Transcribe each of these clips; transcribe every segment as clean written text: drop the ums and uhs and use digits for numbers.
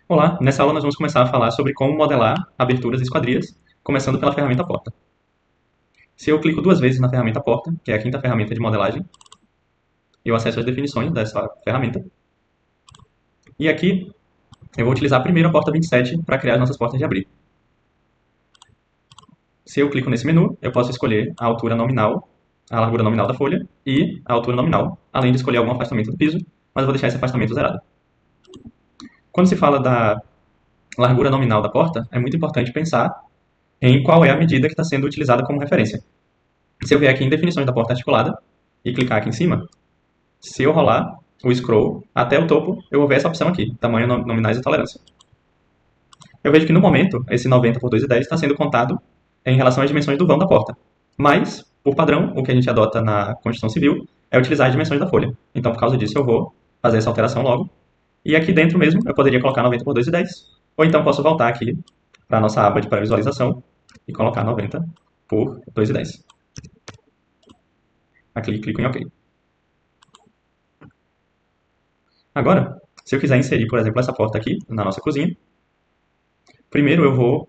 Olá, nessa aula nós vamos começar a falar sobre como modelar aberturas e esquadrias, começando pela ferramenta porta. Se eu clico duas vezes na ferramenta porta, que é a quinta ferramenta de modelagem, eu acesso as definições dessa ferramenta. E aqui eu vou utilizar primeiro a porta 27 para criar as nossas portas de abrir. Se eu clico nesse menu, eu posso escolher a altura nominal, a largura nominal da folha e a altura nominal, além de escolher algum afastamento do piso, mas eu vou deixar esse afastamento zerado. Quando se fala da largura nominal da porta, é muito importante pensar em qual é a medida que está sendo utilizada como referência. Se eu vier aqui em definições da porta articulada e clicar aqui em cima, se eu rolar o scroll até o topo, eu vou ver essa opção aqui, tamanho, nominais e tolerância. Eu vejo que no momento, esse 90 por 2,10 está sendo contado em relação às dimensões do vão da porta. Mas, por padrão, o que a gente adota na Constituição Civil é utilizar as dimensões da folha. Então, por causa disso, eu vou fazer essa alteração logo. E aqui dentro mesmo, eu poderia colocar 90 por 2,10. Ou então posso voltar aqui para a nossa aba de pré-visualização e colocar 90 por 2,10. Aqui clico em OK. Agora, se eu quiser inserir, por exemplo, essa porta aqui na nossa cozinha, primeiro eu vou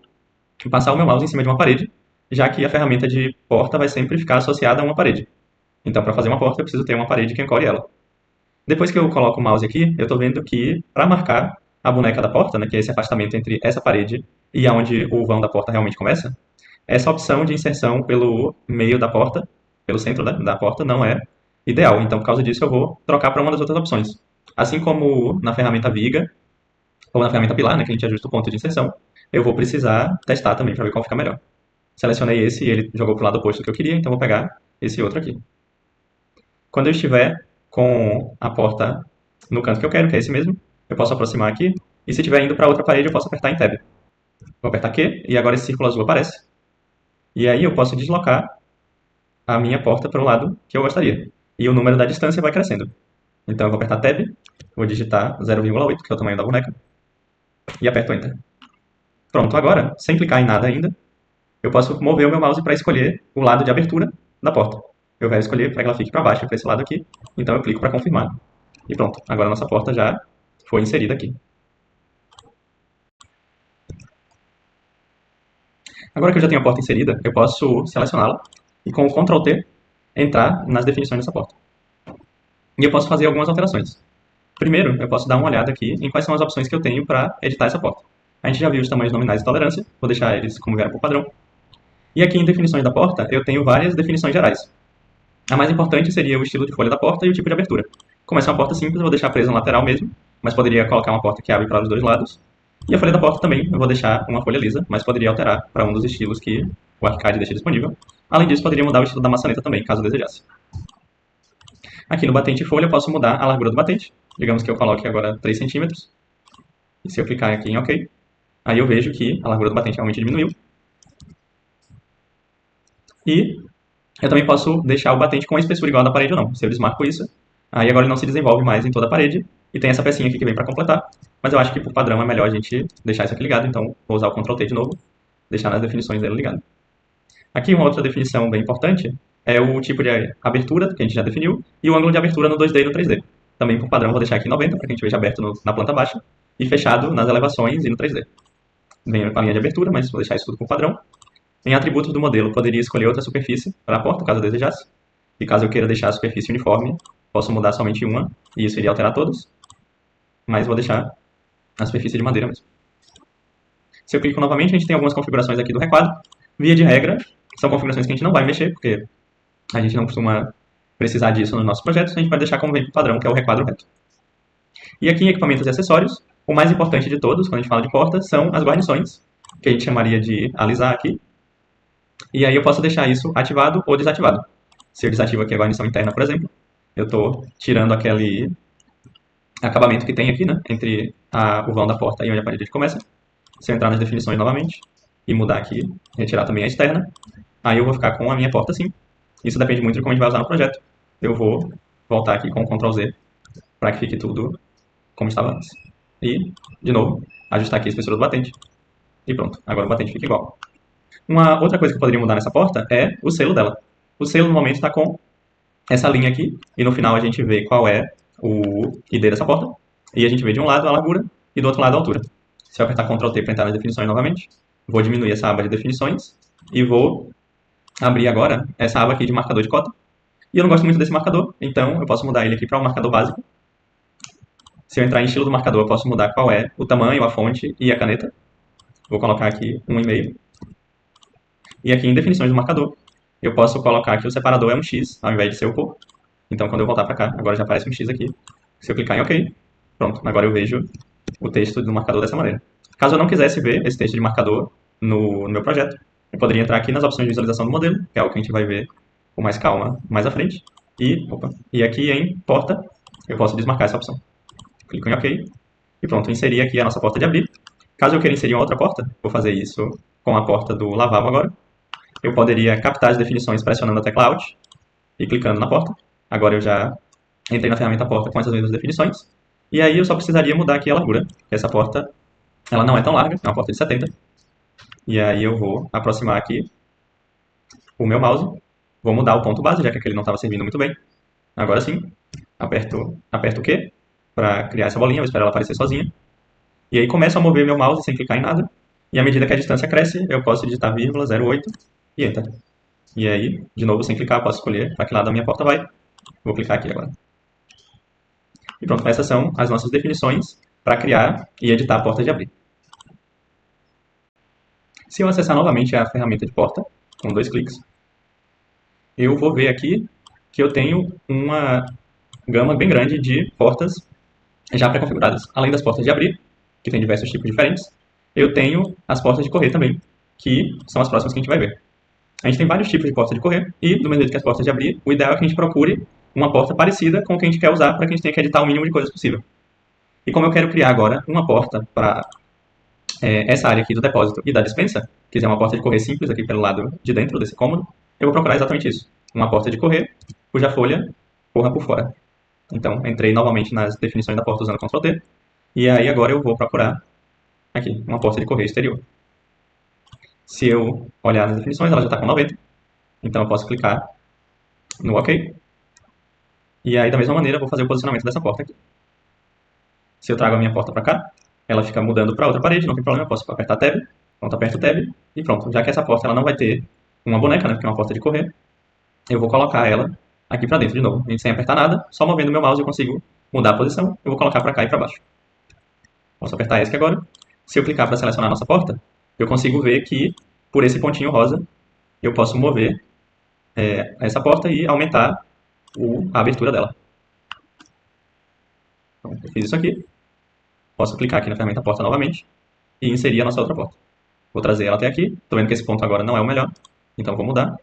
passar o meu mouse em cima de uma parede, já que a ferramenta de porta vai sempre ficar associada a uma parede. Então, para fazer uma porta, eu preciso ter uma parede que ancore ela. Depois que eu coloco o mouse aqui, eu estou vendo que, para marcar a boneca da porta, né, que é esse afastamento entre essa parede e aonde o vão da porta realmente começa, essa opção de inserção pelo meio da porta, pelo centro da porta, não é ideal. Então, por causa disso, eu vou trocar para uma das outras opções. Assim como na ferramenta viga, ou na ferramenta pilar, né, que a gente ajusta o ponto de inserção, eu vou precisar testar também para ver qual fica melhor. Selecionei esse e ele jogou para o lado oposto do que eu queria, então vou pegar esse outro aqui. Quando eu estiver com a porta no canto que eu quero, que é esse mesmo, eu posso aproximar aqui, e se estiver indo para outra parede, eu posso apertar em Tab. Vou apertar Q, e agora esse círculo azul aparece, e aí eu posso deslocar a minha porta para o lado que eu gostaria. E o número da distância vai crescendo. Então eu vou apertar Tab, vou digitar 0,8, que é o tamanho da boneca, e aperto Enter. Pronto, agora, sem clicar em nada ainda, eu posso mover o meu mouse para escolher o lado de abertura da porta. Eu quero escolher para que ela fique para baixo, para esse lado aqui, então eu clico para confirmar. E pronto, agora a nossa porta já foi inserida aqui. Agora que eu já tenho a porta inserida, eu posso selecioná-la e com o Ctrl T entrar nas definições dessa porta. E eu posso fazer algumas alterações. Primeiro, eu posso dar uma olhada aqui em quais são as opções que eu tenho para editar essa porta. A gente já viu os tamanhos nominais de tolerância, vou deixar eles como vieram por padrão. E aqui em definições da porta, eu tenho várias definições gerais. A mais importante seria o estilo de folha da porta e o tipo de abertura. Como essa é uma porta simples, eu vou deixar presa na lateral mesmo, mas poderia colocar uma porta que abre para os dois lados. E a folha da porta também, eu vou deixar uma folha lisa, mas poderia alterar para um dos estilos que o Arcade deixa disponível. Além disso, poderia mudar o estilo da maçaneta também, caso desejasse. Aqui no batente folha, eu posso mudar a largura do batente. Digamos que eu coloque agora 3 centímetros. E se eu clicar aqui em OK, aí eu vejo que a largura do batente realmente diminuiu. E eu também posso deixar o batente com a espessura igual à da parede ou não. Se eu desmarco isso, aí agora ele não se desenvolve mais em toda a parede. E tem essa pecinha aqui que vem para completar. Mas eu acho que por padrão é melhor a gente deixar isso aqui ligado. Então vou usar o Ctrl T de novo, deixar nas definições dele ligado. Aqui uma outra definição bem importante é o tipo de abertura, que a gente já definiu, e o ângulo de abertura no 2D e no 3D. Também por padrão vou deixar aqui 90, para que a gente veja aberto na planta baixa, e fechado nas elevações e no 3D. Vem com a linha de abertura, mas vou deixar isso tudo por padrão. Em atributos do modelo, poderia escolher outra superfície para a porta, caso eu desejasse. E caso eu queira deixar a superfície uniforme, posso mudar somente uma, e isso iria alterar todos. Mas vou deixar a superfície de madeira mesmo. Se eu clico novamente, a gente tem algumas configurações aqui do requadro. Via de regra, são configurações que a gente não vai mexer, porque a gente não costuma precisar disso nos nossos projetos, a gente vai deixar como vem para o padrão, que é o requadro reto. E aqui em equipamentos e acessórios, o mais importante de todos, quando a gente fala de porta, são as guarnições, que a gente chamaria de alisar aqui. E aí eu posso deixar isso ativado ou desativado. Se eu desativo aqui a guarnição interna, por exemplo, eu estou tirando aquele acabamento que tem aqui, né, entre o vão da porta e onde a parede começa. Se eu entrar nas definições novamente e mudar aqui, retirar também a externa, aí eu vou ficar com a minha porta assim. Isso depende muito de como a gente vai usar no projeto. Eu vou voltar aqui com o Ctrl Z para que fique tudo como estava antes. E, de novo, ajustar aqui a espessura do batente. E pronto, agora o batente fica igual. Uma outra coisa que eu poderia mudar nessa porta é o selo dela. O selo no momento está com essa linha aqui, e no final a gente vê qual é o ID dessa porta, e a gente vê de um lado a largura e do outro lado a altura. Se eu apertar Ctrl T para entrar nas definições novamente, vou diminuir essa aba de definições e vou abrir agora essa aba aqui de marcador de cota. E eu não gosto muito desse marcador, então eu posso mudar ele aqui para um marcador básico. Se eu entrar em estilo do marcador, eu posso mudar qual é o tamanho, a fonte e a caneta. Vou colocar aqui 1,5. E aqui em definições do marcador, eu posso colocar que o separador é um X, ao invés de ser o por. Então, quando eu voltar para cá, agora já aparece um X aqui. Se eu clicar em OK, pronto, agora eu vejo o texto do marcador dessa maneira. Caso eu não quisesse ver esse texto de marcador no meu projeto, eu poderia entrar aqui nas opções de visualização do modelo, que é algo que a gente vai ver com mais calma mais à frente. E aqui em porta, eu posso desmarcar essa opção. Clico em OK e pronto, inseri aqui a nossa porta de abrir. Caso eu queira inserir uma outra porta, vou fazer isso com a porta do lavabo agora. Eu poderia captar as definições pressionando a tecla Alt e clicando na porta. Agora eu já entrei na ferramenta porta com essas mesmas definições. E aí eu só precisaria mudar aqui a largura, que essa porta ela não é tão larga, é uma porta de 70. E aí eu vou aproximar aqui o meu mouse, vou mudar o ponto base, já que aquele não estava servindo muito bem. Agora sim, aperto o Q para criar essa bolinha, vou esperar ela aparecer sozinha. E aí começo a mover meu mouse sem clicar em nada. E à medida que a distância cresce, eu posso digitar vírgula 0,8 e Enter. E aí, de novo, sem clicar, posso escolher para que lado a minha porta vai. Vou clicar aqui agora. E pronto, essas são as nossas definições para criar e editar portas de abrir. Se eu acessar novamente a ferramenta de porta, com 2 cliques, eu vou ver aqui que eu tenho uma gama bem grande de portas já pré-configuradas. Além das portas de abrir, que tem diversos tipos diferentes, eu tenho as portas de correr também, que são as próximas que a gente vai ver. A gente tem vários tipos de porta de correr, e do mesmo jeito que as portas de abrir, o ideal é que a gente procure uma porta parecida com o que a gente quer usar para que a gente tenha que editar o mínimo de coisas possível. E como eu quero criar agora uma porta para essa área aqui do depósito e da dispensa, que é uma porta de correr simples aqui pelo lado de dentro desse cômodo, eu vou procurar exatamente isso. Uma porta de correr cuja folha corra por fora. Então, entrei novamente nas definições da porta usando Ctrl T, e aí agora eu vou procurar aqui, uma porta de correr exterior. Se eu olhar nas definições, ela já está com 90, então eu posso clicar no OK, e aí da mesma maneira eu vou fazer o posicionamento dessa porta aqui. Se eu trago a minha porta para cá, ela fica mudando para outra parede, não tem problema, eu posso apertar Tab, pronto, aperto Tab, e pronto. Já que essa porta ela não vai ter uma boneca, né, porque é uma porta de correr, eu vou colocar ela aqui para dentro de novo. A gente sem apertar nada, só movendo meu mouse eu consigo mudar a posição, eu vou colocar para cá e para baixo. Posso apertar ESC agora. Se eu clicar para selecionar a nossa porta, eu consigo ver que, por esse pontinho rosa, eu posso mover essa porta e aumentar a abertura dela. Então, eu fiz isso aqui. Posso clicar aqui na ferramenta porta novamente e inserir a nossa outra porta. Vou trazer ela até aqui. Estou vendo que esse ponto agora não é o melhor, então vou mudar.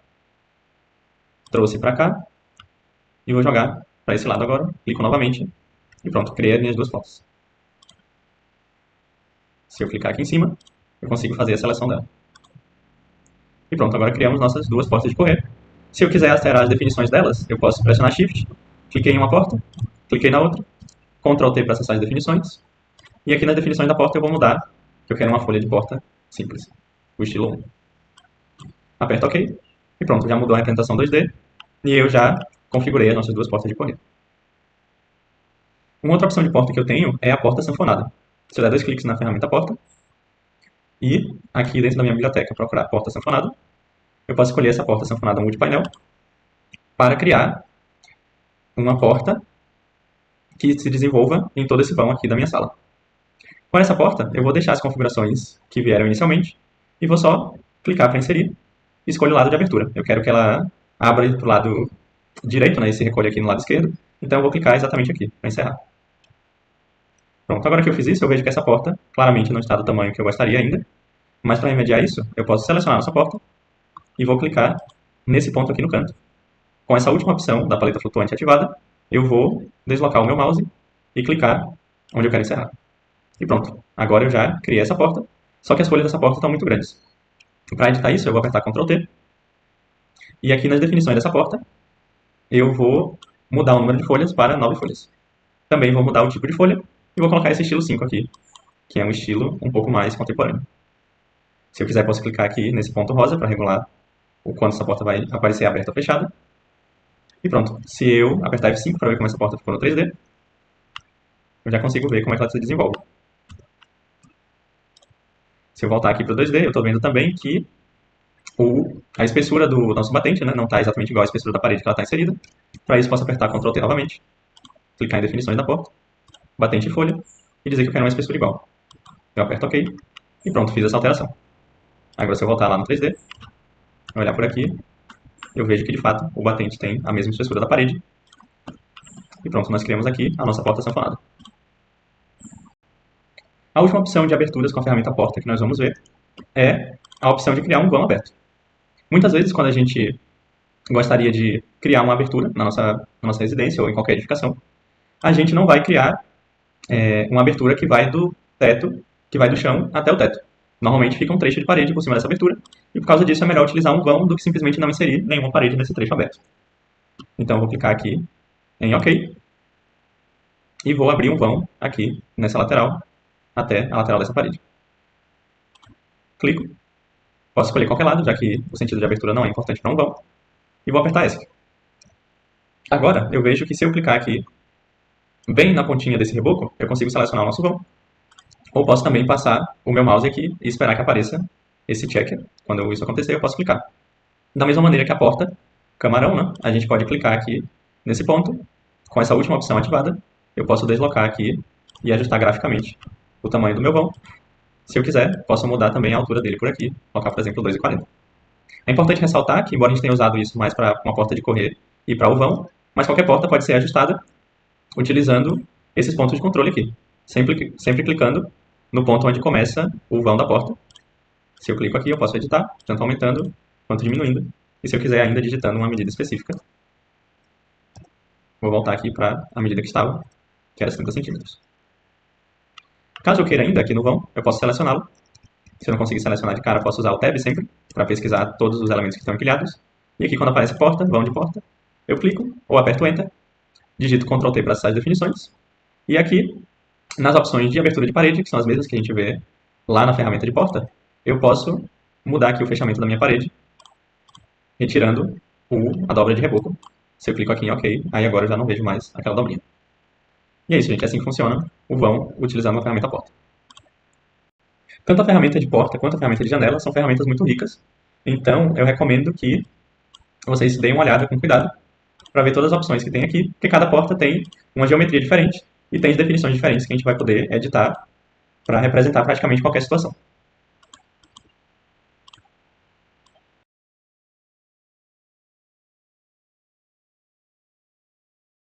Trouxe para cá e vou jogar para esse lado agora. Clico novamente e pronto, criei as minhas duas portas. Se eu clicar aqui em cima, eu consigo fazer a seleção dela. E pronto, agora criamos nossas duas portas de correr. Se eu quiser alterar as definições delas, eu posso pressionar Shift, cliquei em uma porta, cliquei na outra, Ctrl T para acessar as definições, e aqui nas definições da porta eu vou mudar, que eu quero uma folha de porta simples, o estilo 1. Aperto OK, e pronto, já mudou a representação 2D, e eu já configurei as nossas duas portas de correr. Uma outra opção de porta que eu tenho é a porta sanfonada. Se eu der 2 cliques na ferramenta porta, e aqui dentro da minha biblioteca procurar porta sanfonada, eu posso escolher essa porta sanfonada multipainel para criar uma porta que se desenvolva em todo esse vão aqui da minha sala. Com essa porta, eu vou deixar as configurações que vieram inicialmente e vou só clicar para inserir e escolho o lado de abertura. Eu quero que ela abra para o lado direito, né, e se recolhe aqui no lado esquerdo, então eu vou clicar exatamente aqui para encerrar. Pronto, agora que eu fiz isso, eu vejo que essa porta claramente não está do tamanho que eu gostaria ainda, mas para remediar isso, eu posso selecionar essa porta e vou clicar nesse ponto aqui no canto. Com essa última opção da paleta flutuante ativada, eu vou deslocar o meu mouse e clicar onde eu quero encerrar. E pronto, agora eu já criei essa porta, só que as folhas dessa porta estão muito grandes. Para editar isso, eu vou apertar Ctrl T, e aqui nas definições dessa porta, eu vou mudar o número de folhas para 9 folhas. Também vou mudar o tipo de folha, e vou colocar esse estilo 5 aqui, que é um estilo um pouco mais contemporâneo. Se eu quiser, posso clicar aqui nesse ponto rosa para regular o quanto essa porta vai aparecer aberta ou fechada. E pronto, se eu apertar F5 para ver como essa porta ficou no 3D, eu já consigo ver como é que ela se desenvolve. Se eu voltar aqui para o 2D, eu estou vendo também que a espessura do nosso batente, né, não está exatamente igual à espessura da parede que ela está inserida. Para isso, posso apertar Ctrl+T novamente, clicar em definições da porta, batente e folha, e dizer que eu quero uma espessura igual. Eu aperto OK, e pronto, fiz essa alteração. Agora, se eu voltar lá no 3D, olhar por aqui, eu vejo que, de fato, o batente tem a mesma espessura da parede. E pronto, nós criamos aqui a nossa porta sanfonada. A última opção de aberturas com a ferramenta porta que nós vamos ver é a opção de criar um vão aberto. Muitas vezes, quando a gente gostaria de criar uma abertura na nossa residência ou em qualquer edificação, a gente não vai criar uma abertura que vai do teto, que vai do chão até o teto. Normalmente fica um trecho de parede por cima dessa abertura, e por causa disso é melhor utilizar um vão do que simplesmente não inserir nenhuma parede nesse trecho aberto. Então eu vou clicar aqui em OK, e vou abrir um vão aqui nessa lateral, até a lateral dessa parede. Clico, posso escolher qualquer lado, já que o sentido de abertura não é importante para um vão, e vou apertar ESC. Agora, eu vejo que se eu clicar aqui bem na pontinha desse reboco, eu consigo selecionar o nosso vão. Ou posso também passar o meu mouse aqui e esperar que apareça esse checker. Quando isso acontecer, eu posso clicar. Da mesma maneira que a porta camarão, né? A gente pode clicar aqui nesse ponto. Com essa última opção ativada, eu posso deslocar aqui e ajustar graficamente o tamanho do meu vão. Se eu quiser, posso mudar também a altura dele por aqui. Colocar, por exemplo, 2,40. É importante ressaltar que, embora a gente tenha usado isso mais para uma porta de correr e para o vão, mas qualquer porta pode ser ajustada utilizando esses pontos de controle aqui. Sempre clicando no ponto onde começa o vão da porta. Se eu clico aqui, eu posso editar, tanto aumentando quanto diminuindo. E se eu quiser ainda digitando uma medida específica, vou voltar aqui para a medida que estava, que era 30 centímetros. Caso eu queira ainda aqui no vão, eu posso selecioná-lo. Se eu não conseguir selecionar de cara, posso usar o Tab sempre, para pesquisar todos os elementos que estão empilhados. E aqui quando aparece porta, vão de porta, eu clico ou aperto Enter, digito Ctrl T para acessar as definições. E aqui, nas opções de abertura de parede, que são as mesmas que a gente vê lá na ferramenta de porta, eu posso mudar aqui o fechamento da minha parede, retirando a dobra de reboco. Se eu clico aqui em OK, aí agora eu já não vejo mais aquela dobrinha. E é isso, gente. Assim que funciona o vão utilizando a ferramenta porta. Tanto a ferramenta de porta quanto a ferramenta de janela são ferramentas muito ricas. Então, eu recomendo que vocês deem uma olhada com cuidado para ver todas as opções que tem aqui, porque cada porta tem uma geometria diferente e tem definições diferentes que a gente vai poder editar para representar praticamente qualquer situação.